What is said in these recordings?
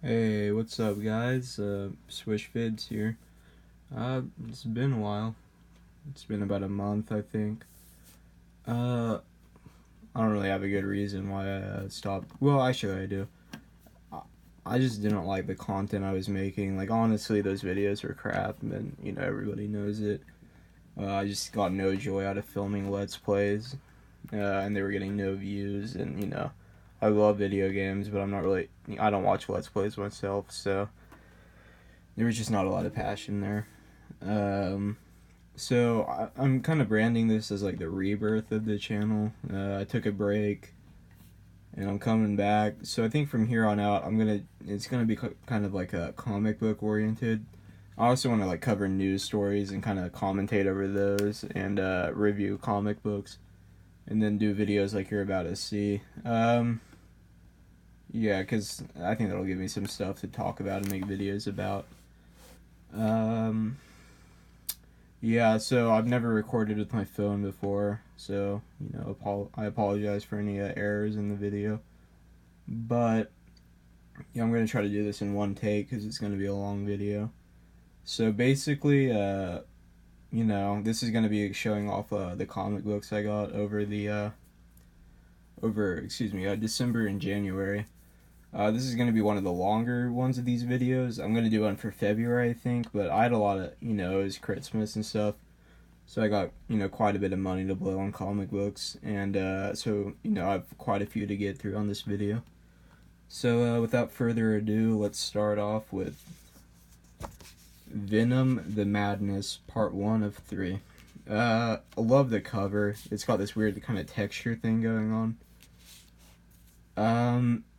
Hey, what's up, guys? Swish Vids here. It's been a while. It's been about a month, I think. Uh, I don't really have a good reason why I stopped. Well, actually, I do. I I just didn't like the content I was making. Like, honestly, those videos were crap, and everybody knows it. I just got no joy out of filming Let's Plays, and they were getting no views. And I love video games, but I'm not really. I don't watch Let's Plays myself, so there was just not a lot of passion there. Um, I'm kind of branding this as like the rebirth of the channel. I took a break, and I'm coming back. So I think from here on out, it's gonna be kind of like a comic book oriented. I also want to like cover news stories and kind of commentate over those and review comic books, and then do videos like you're about to see. Yeah, because I think that'll give me some stuff to talk about and make videos about. Um, Yeah, so I've never recorded with my phone before, so I apologize for any errors in the video. But yeah, I'm gonna try to do this in one take because it's gonna be a long video. So basically, this is gonna be showing off the comic books I got over December and January. This is gonna be one of the longer ones of these videos. I'm gonna do one for February, I think, but I had a lot of it was Christmas and stuff. So I got, quite a bit of money to blow on comic books, and I have quite a few to get through on this video. So without further ado, let's start off with Venom the Madness, Part 1 of 3. I love the cover. It's got this weird kind of texture thing going on.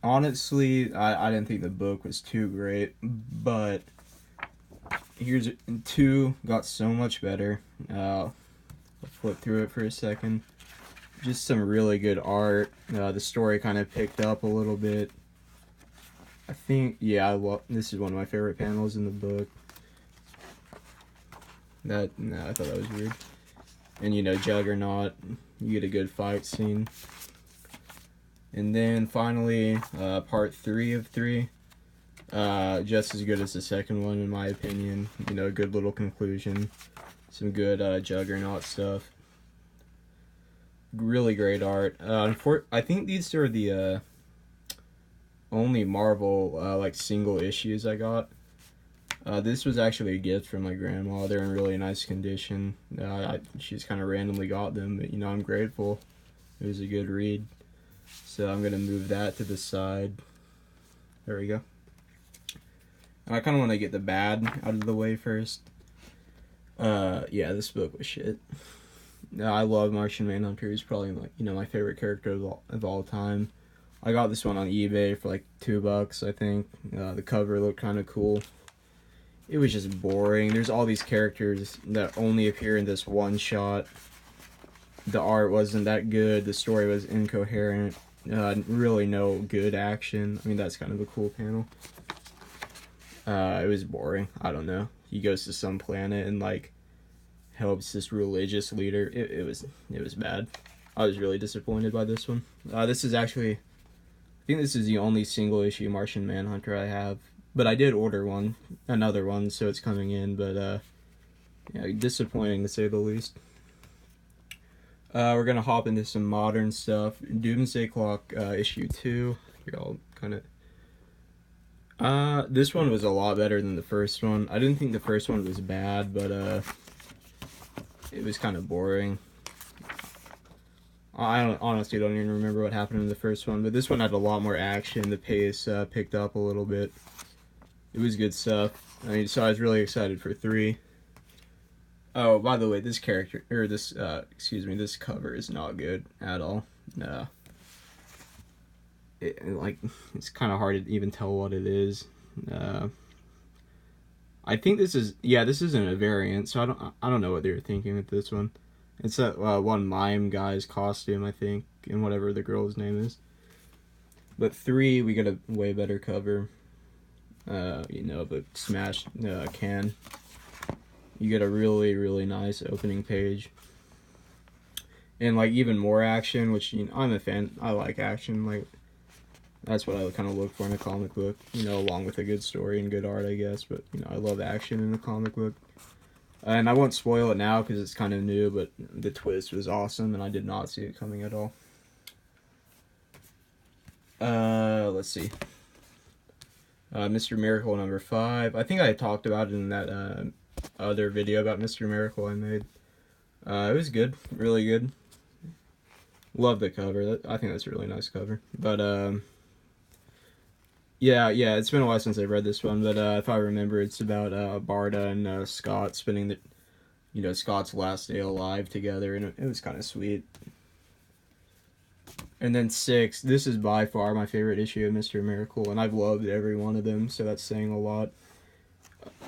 Honestly, I didn't think the book was too great, but here's 2 got so much better. I'll flip through it for a second. Just some really good art. The story kind of picked up a little bit. I think, yeah, this is one of my favorite panels in the book. I thought that was weird. And Juggernaut, you get a good fight scene. And then finally, part 3 of 3. Just as good as the second one, in my opinion. A good little conclusion. Some good Juggernaut stuff. Really great art. I think these are the only Marvel like single issues I got. This was actually a gift from my grandma. They're in really nice condition. She's kind of randomly got them, but I'm grateful. It was a good read. So I'm gonna move that to the side. There we go. I kind of want to get the bad out of the way first. Yeah, this book was shit. I love Martian Manhunter. He's probably like my favorite character of all time. I got this one on eBay for like $2, I think. The cover looked kind of cool. It was just boring. There's all these characters that only appear in this one shot. The art wasn't that good. The story was incoherent. Really no good action. I mean, that's kind of a cool panel. It was boring. I don't know. He goes to some planet and like helps this religious leader. It was bad. I was really disappointed by this one. This is actually, I think this is the only single issue Martian Manhunter I have. But I did order another one, so it's coming in. But yeah, disappointing to say the least. We're gonna hop into some modern stuff. Doomsday Clock issue 2. Here, I'll kind of. This one was a lot better than the first one. I didn't think the first one was bad, but it was kind of boring. I honestly don't even remember what happened in the first one, but this one had a lot more action. The pace picked up a little bit. It was good stuff. I mean, so I was really excited for 3. Oh, by the way, this cover is not good at all. It's kind of hard to even tell what it is. I think this isn't a variant, so I don't know what they were thinking with this one. It's that one mime guy's costume, I think, and whatever the girl's name is. But 3, we get a way better cover. The smashed can. You get a really, really nice opening page. And like even more action, which I'm a fan. I like action. Like That's what I kind of look for in a comic book, you know, along with a good story and good art, I guess. But, you know, I love action in a comic book. And I won't spoil it now because it's kind of new, but the twist was awesome, and I did not see it coming at all. Let's see. Mr. Miracle number 5. I think I talked about it in that other video about Mr. Miracle I made. It was good, really good. Love the cover. I think that's a really nice cover. But yeah, it's been a while since I've read this one. But if I remember, it's about Barda and Scott spending the, you know, Scott's last day alive together, and it was kind of sweet. And then 6, this is by far my favorite issue of Mr. Miracle, and I've loved every one of them, so that's saying a lot.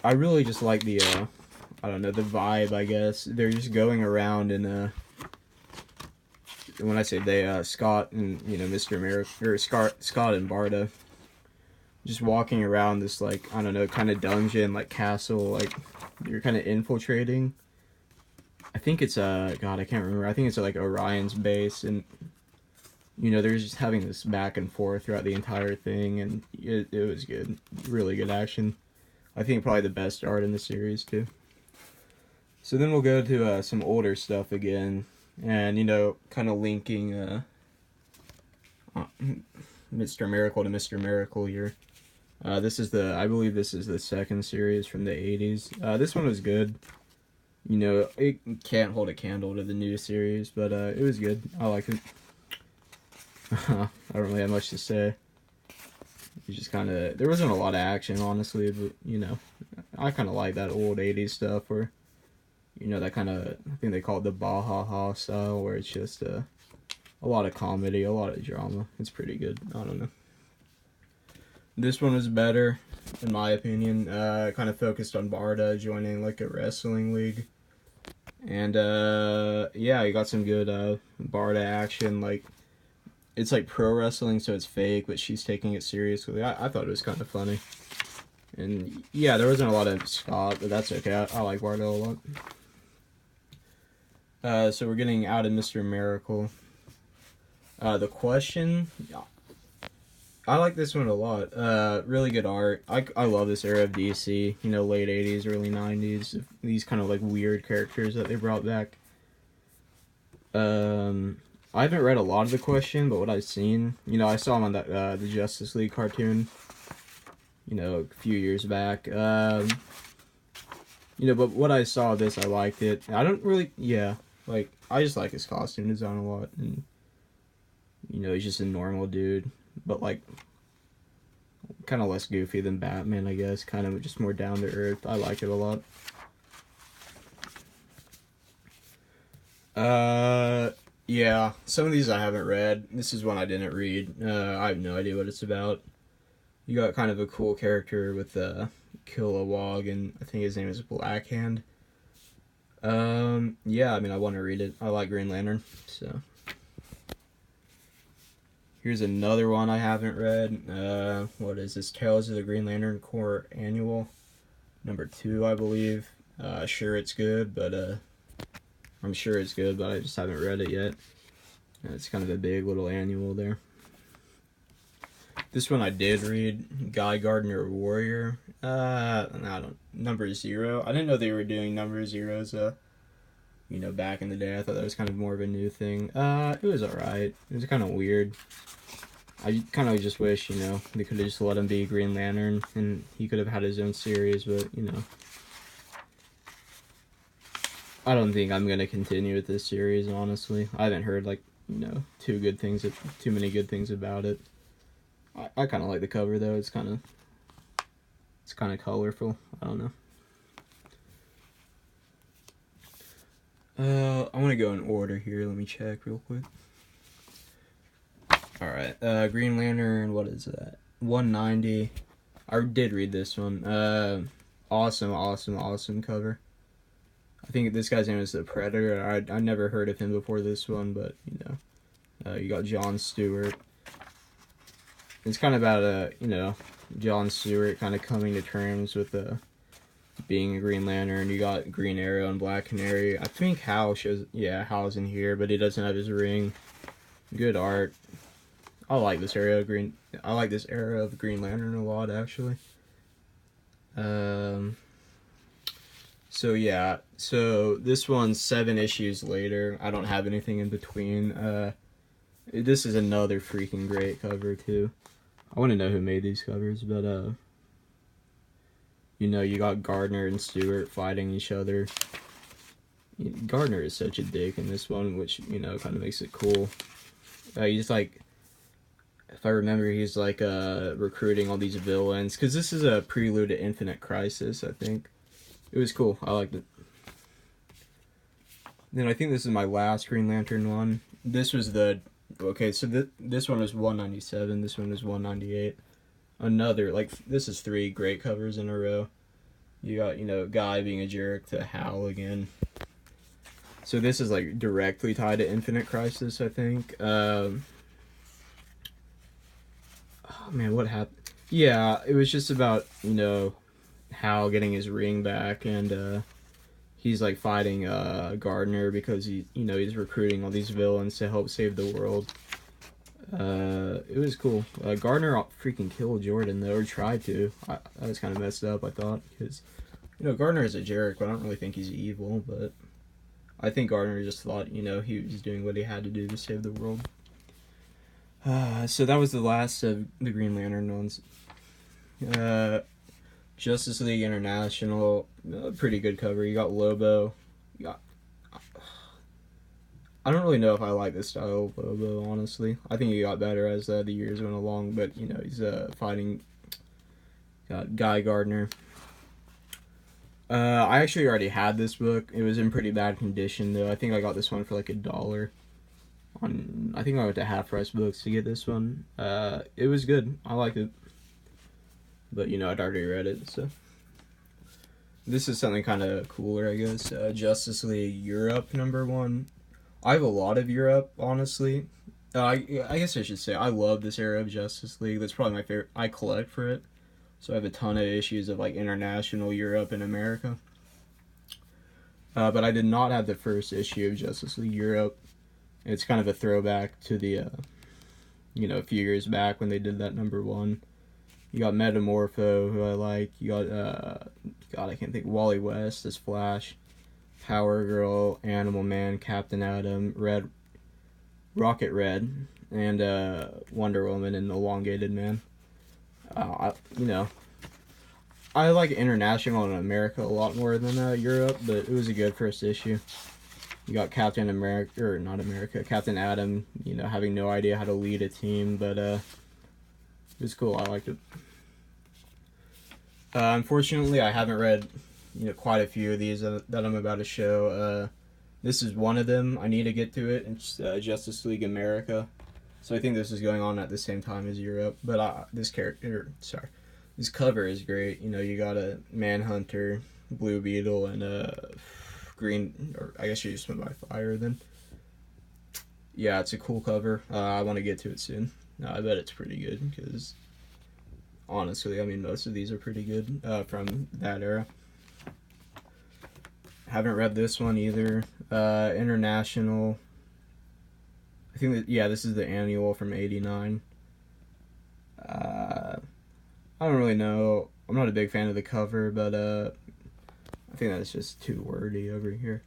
I really just like the, I don't know, the vibe, I guess. They're just going around and, when I say they, Scott and, you know, Mr. Miracle, or Scott and Barda, just walking around this, like, I don't know, kind of dungeon, like, castle, like, you're kind of infiltrating. I think it's, God, I can't remember. I think it's, like, Orion's base, and, you know, they're just having this back and forth throughout the entire thing, and it was good. Really good action. I think probably the best art in the series, too. So then we'll go to some older stuff again, and, you know, kind of linking Mr. Miracle to Mr. Miracle here. This is I believe this is the second series from the 80s. This one was good. You know, it can't hold a candle to the new series, but it was good. I like it. I don't really have much to say. It's just kind of, there wasn't a lot of action, honestly, but, you know, I kind of like that old 80s stuff where, you know, that kind of, I think they call it the Baja style, where it's just a lot of comedy, a lot of drama. It's pretty good. I don't know. This one was better, in my opinion. Kind of focused on Barda joining, like, a wrestling league. And, yeah, you got some good Barda action, like, it's like pro wrestling, so it's fake, but she's taking it seriously. I thought it was kind of funny. And yeah, there wasn't a lot of Scott, but that's okay. I like Bardo a lot. So we're getting out of Mr. Miracle. The Question. I like this one a lot. Really good art. I love this era of DC. You know, late 80s, early 90s. These kind of like weird characters that they brought back. I haven't read a lot of The Question, but what I've seen, you know, I saw him on that the Justice League cartoon, you know, a few years back. You know, but what I saw of this, I liked it. I don't really, yeah, like, I just like his costume design a lot, and, you know, he's just a normal dude, but, like, kind of less goofy than Batman, I guess, kind of just more down to earth. I like it a lot. Yeah, some of these I haven't read. This is one I didn't read. I have no idea what it's about. You got kind of a cool character with Kilowog, and I think his name is Blackhand. Yeah, I mean, I want to read it. I like Green Lantern, so. Here's another one I haven't read. What is this? Tales of the Green Lantern Corps Annual. Number 2, I believe. Sure it's good, but, I'm sure it's good, but I just haven't read it yet. It's kind of a big little annual there. This one I did read, Guy Gardner Warrior. Number 0. I didn't know they were doing number 0s, you know, back in the day. I thought that was kind of more of a new thing. It was alright. It was kind of weird. I kind of just wish, you know, they could have just let him be Green Lantern, and he could have had his own series, but, you know. I don't think I'm going to continue with this series, honestly. I haven't heard, like, you know, too many good things about it. I kind of like the cover, though. It's kind of colorful. I don't know. I want to go in order here. Let me check real quick. Alright, Green Lantern, what is that? 190. I did read this one. Awesome cover. I think this guy's name is the Predator. I never heard of him before this one, but, you know, you got John Stewart. It's kind of about, you know, John Stewart kind of coming to terms with being a Green Lantern. You got Green Arrow and Black Canary. I think Hal's in here, but he doesn't have his ring. Good art. I like this era of Green. I like this era of Green Lantern a lot, actually. Um. So yeah. So this one's 7 issues later. I don't have anything in between. This is another freaking great cover too. I want to know who made these covers, but you know, you got Gardner and Stewart fighting each other. Gardner is such a dick in this one, which, you know, kind of makes it cool. He's like, if I remember, he's like recruiting all these villains, because this is a prelude to Infinite Crisis, I think. It was cool. I liked it. Then I think this is my last Green Lantern one. This was the... Okay, so this one was 197, this one was 198. Another, like, this is 3 great covers in a row. You got, you know, Guy being a jerk to Hal again. So this is, like, directly tied to Infinite Crisis, I think. Oh, man, what happened? Yeah, it was just about, you know, Hal getting his ring back, and, he's, like, fighting, Gardner because he, you know, he's recruiting all these villains to help save the world. It was cool. Gardner freaking killed Jordan, though, or tried to. That was kind of messed up, I thought, because, you know, Gardner is a jerk, but I don't really think he's evil, but I think Gardner just thought, you know, he was doing what he had to do to save the world. So that was the last of the Green Lantern ones. Justice League International, pretty good cover. You got Lobo. You got... I don't really know if I like this style of Lobo, honestly. I think he got better as the years went along, but, you know, he's fighting Guy Gardner. I actually already had this book. It was in pretty bad condition, though. I think I got this one for like $1. I think I went to Half Price Books to get this one. It was good. I liked it. But, you know, I'd already read it, so. This is something kind of cooler, I guess. Justice League Europe #1. I have a lot of Europe, honestly. I guess I should say I love this era of Justice League. That's probably my favorite. I collect for it. So I have a ton of issues of, like, international Europe and America. But I did not have the first issue of Justice League Europe. It's kind of a throwback to the, you know, a few years back when they did that #1. You got Metamorpho, who I like. You got, God, I can't think. Wally West as Flash. Power Girl, Animal Man, Captain Atom, Rocket Red, and Wonder Woman and Elongated Man. You know, I like International and America a lot more than Europe, but it was a good first issue. You got Captain America, or not America, Captain Atom, you know, having no idea how to lead a team, but it was cool. I liked it. Unfortunately, I haven't read, you know, quite a few of these that I'm about to show. This is one of them. I need to get to it. It's Justice League America. So I think this is going on at the same time as Europe. But this cover is great. You know, you got a Manhunter, Blue Beetle, and Green, or I guess you just went by Fire then. Yeah, it's a cool cover. I want to get to it soon. I bet it's pretty good because, honestly, I mean, most of these are pretty good from that era. Haven't read this one either. International. I think that, yeah, this is the annual from '89. I don't really know. I'm not a big fan of the cover, but I think that's just too wordy over here.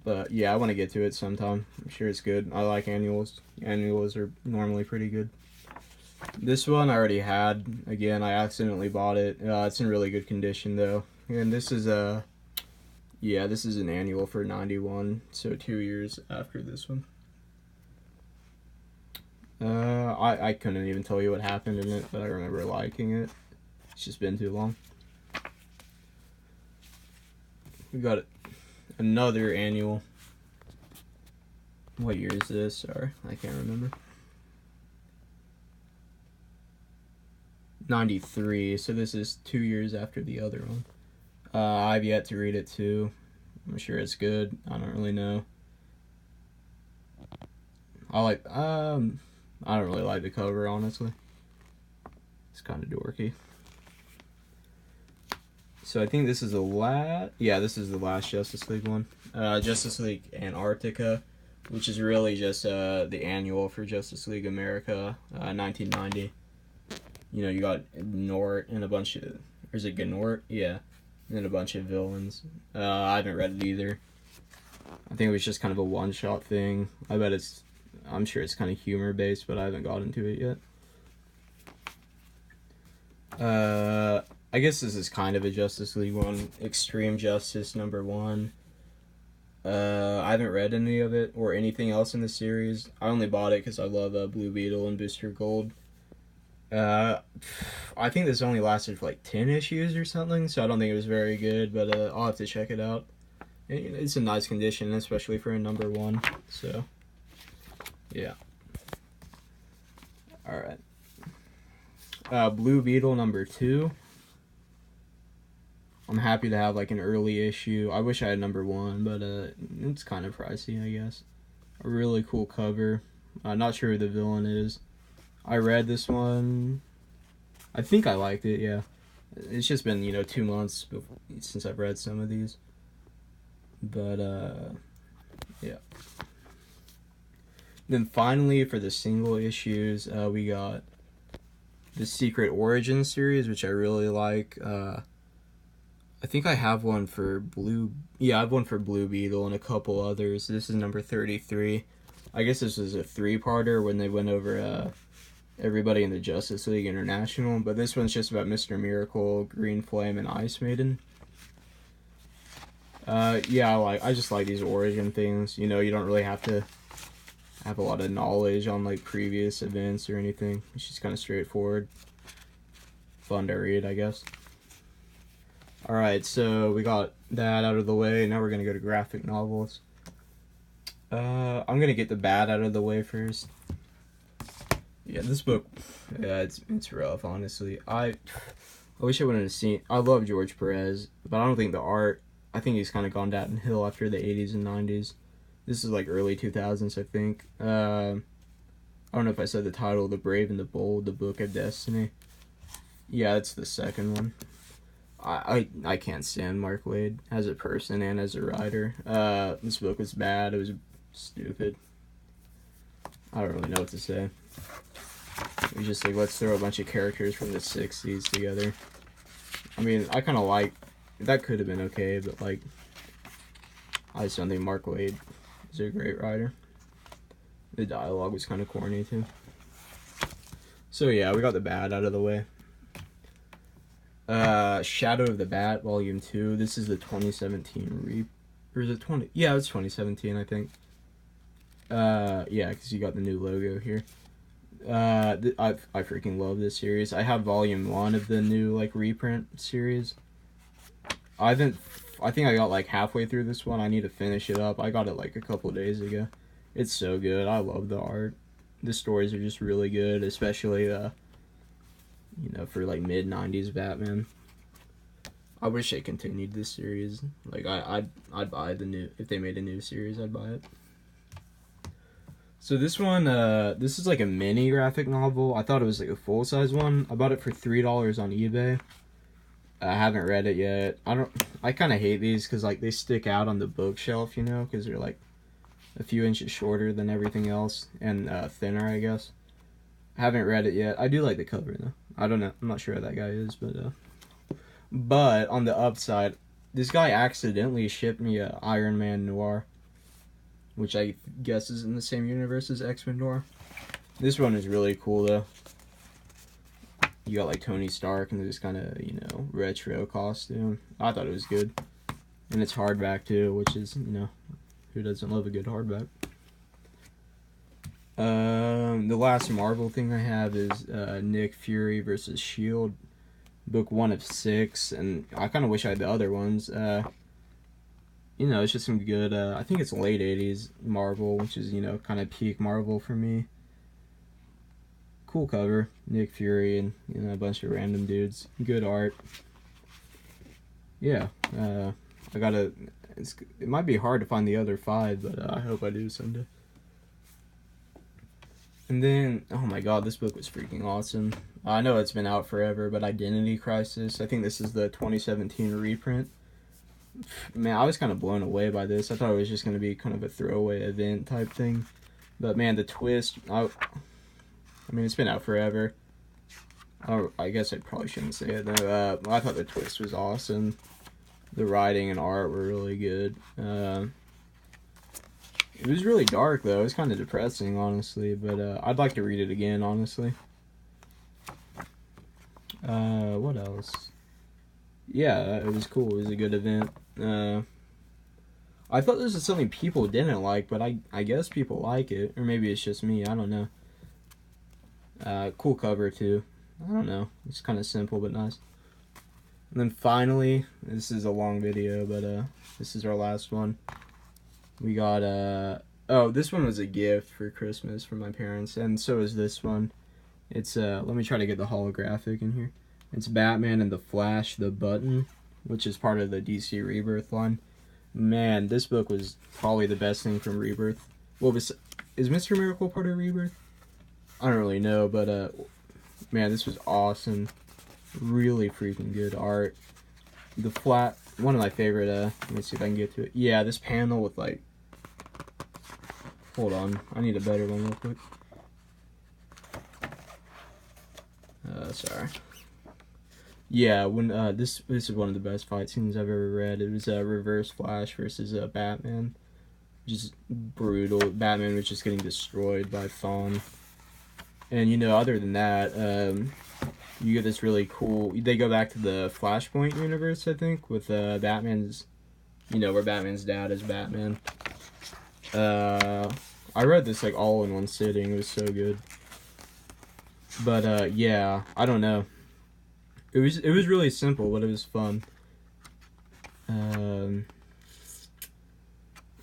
But yeah, I want to get to it sometime. I'm sure it's good. I like annuals. Annuals are normally pretty good. This one I already had. Again, I accidentally bought it. It's in really good condition though. And this is yeah, this is an annual for '91, so 2 years after this one. I couldn't even tell you what happened in it, but I remember liking it. It's just been too long. We got another annual. What year is this? Sorry, I can't remember. 93, so this is 2 years after the other one. I've yet to read it too. I'm sure it's good. I don't really know. I don't really like the cover, honestly. It's kind of dorky. So I think this is the last... Yeah, this is the last Justice League one. Justice League Antarctica. which is really just the annual for Justice League America, 1990. You know, you got Nort and a bunch of, or is it Gnort? Yeah, and then a bunch of villains. I haven't read it either. I think it was just kind of a one-shot thing. I'm sure it's kind of humor-based, but I haven't got into it yet. I guess this is kind of a Justice League one. Extreme Justice #1. I haven't read any of it or anything else in the series. I only bought it because I love Blue Beetle and Booster Gold. I think this only lasted for like 10 issues or something, so I don't think it was very good, but I'll have to check it out. It's in nice condition, especially for a #1, so yeah. Alright. Blue Beetle #2. I'm happy to have like an early issue. I wish I had #1, but it's kind of pricey, I guess. A really cool cover. Not sure who the villain is. I read this one. I think I liked it, yeah. It's just been, 2 months since I've read some of these. But, yeah. Then finally, for the single issues, we got the Secret Origin series, which I really like. I think I have one for I have one for Blue Beetle and a couple others. This is number 33. I guess this was a 3-parter when they went over everybody in the Justice League International, but this one's just about Mr. Miracle, Green Flame, and Ice Maiden. Yeah, I just like these origin things. You don't really have to have a lot of knowledge on like previous events or anything. It's just kind of straightforward. Fun to read, I guess. Alright, so we got that out of the way. Now we're going to go to graphic novels. I'm going to get the bad out of the way first. Yeah, this book, yeah, it's rough, honestly. I wish I wouldn't have seen... I love George Perez, but I don't think the art... I think he's kind of gone downhill after the 80s and 90s. This is like early 2000s, I think. I don't know if I said the title, The Brave and the Bold, The Book of Destiny. Yeah, it's the second one. I can't stand Mark Waid as a person and as a writer. This book was bad. It was stupid. I don't really know what to say. It was just like, let's throw a bunch of characters from the 60s together. I mean, I kind of like... That could have been okay, but like... I just don't think Mark Waid is a great writer. The dialogue was kind of corny, too. So yeah, we got the bad out of the way. Shadow of the Bat, Volume 2. This is the 2017 or is it 20? Yeah, it's 2017, I think. Yeah, because you got the new logo here. I freaking love this series. I have Volume 1 of the new, like, reprint series. I think I got, like, halfway through this one. I need to finish it up. I got it, like, a couple days ago. It's so good. I love the art. The stories are just really good, especially, for like mid-90s Batman. I wish they continued this series. Like I'd buy if they made a new series, I'd buy it. So this one, this is like a mini graphic novel. I thought it was like a full-size one. I bought it for $3 on eBay. I haven't read it yet. I kind of hate these because like they stick out on the bookshelf, because they're like a few inches shorter than everything else and thinner, I guess. I haven't read it yet. I do like the cover though. I don't know. I'm not sure who that guy is, but on the upside, this guy accidentally shipped me a Iron Man Noir, which I guess is in the same universe as X-Men Noir. This one is really cool though. You got like Tony Stark in this kind of, retro costume. I thought it was good. And it's hardback too, which is, who doesn't love a good hardback? The last Marvel thing I have is Nick Fury versus S.H.I.E.L.D. Book 1 of 6, and I kind of wish I had the other ones. It's just some good, I think it's late 80s Marvel, which is, kind of peak Marvel for me. Cool cover, Nick Fury and, a bunch of random dudes. Good art. Yeah, it might be hard to find the other 5, but I hope I do someday. And then, oh my god, this book was freaking awesome. I know it's been out forever, but Identity Crisis. I think this is the 2017 reprint. man, I was kind of blown away by this. I thought it was just going to be kind of a throwaway event type thing. But man, the twist, I mean, it's been out forever. I guess I probably shouldn't say it though. I thought the twist was awesome. The writing and art were really good. It was really dark though. It was kind of depressing, honestly. But I'd like to read it again, honestly. What else? Yeah, it was cool. It was a good event. I thought this was something people didn't like, but I guess people like it, or maybe it's just me. I don't know. Cool cover too. I don't know. It's kind of simple but nice. And then finally, this is a long video, but this is our last one. We got oh, this one was a gift for Christmas from my parents, and so is this one. It's let me try to get the holographic in here. It's Batman and the Flash, the Button, which is part of the DC Rebirth line. Man, this book was probably the best thing from Rebirth. Well, is Mr. Miracle part of Rebirth? I don't really know, but man, this was awesome. Really freaking good art. The flat, one of my favorite, let me see if I can get to it. Yeah, this panel with like, hold on, I need a better one real quick. Sorry. Yeah, when this is one of the best fight scenes I've ever read. It was Reverse Flash versus Batman. Just brutal. Batman was just getting destroyed by Fawn. And you know, other than that, you get this really cool. They go back to the Flashpoint universe, I think, with Batman's, you know, where Batman's dad is Batman. I read this like all in one sitting. It was so good. But yeah, I don't know. It was really simple, but it was fun.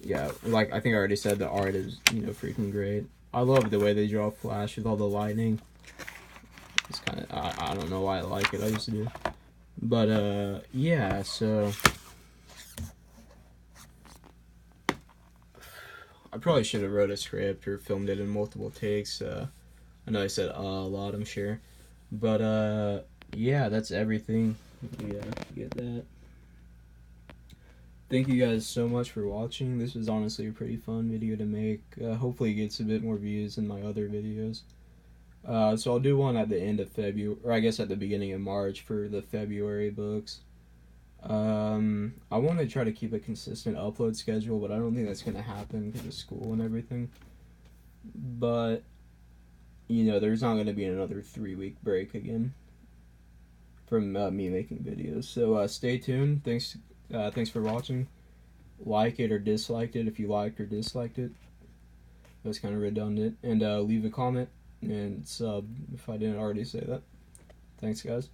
Yeah, like I think I already said, the art is, you know, freaking great. I love the way they draw Flash with all the lightning. It's kind of, I don't know why I like it, I just do. But yeah, so I probably should have wrote a script or filmed it in multiple takes. I know I said a lot, I'm sure. But yeah, that's everything. Yeah, get that. Thank you guys so much for watching. This was honestly a pretty fun video to make. Hopefully it gets a bit more views than my other videos. So I'll do one at the end of February, or I guess at the beginning of March for the February books. I want to try to keep a consistent upload schedule, but I don't think that's going to happen because of school and everything. But, you know, there's not going to be another 3-week break again from me making videos. So stay tuned. Thanks for watching. Like it or dislike it if you liked or disliked it. That's kind of redundant. And leave a comment and sub if I didn't already say that. Thanks, guys.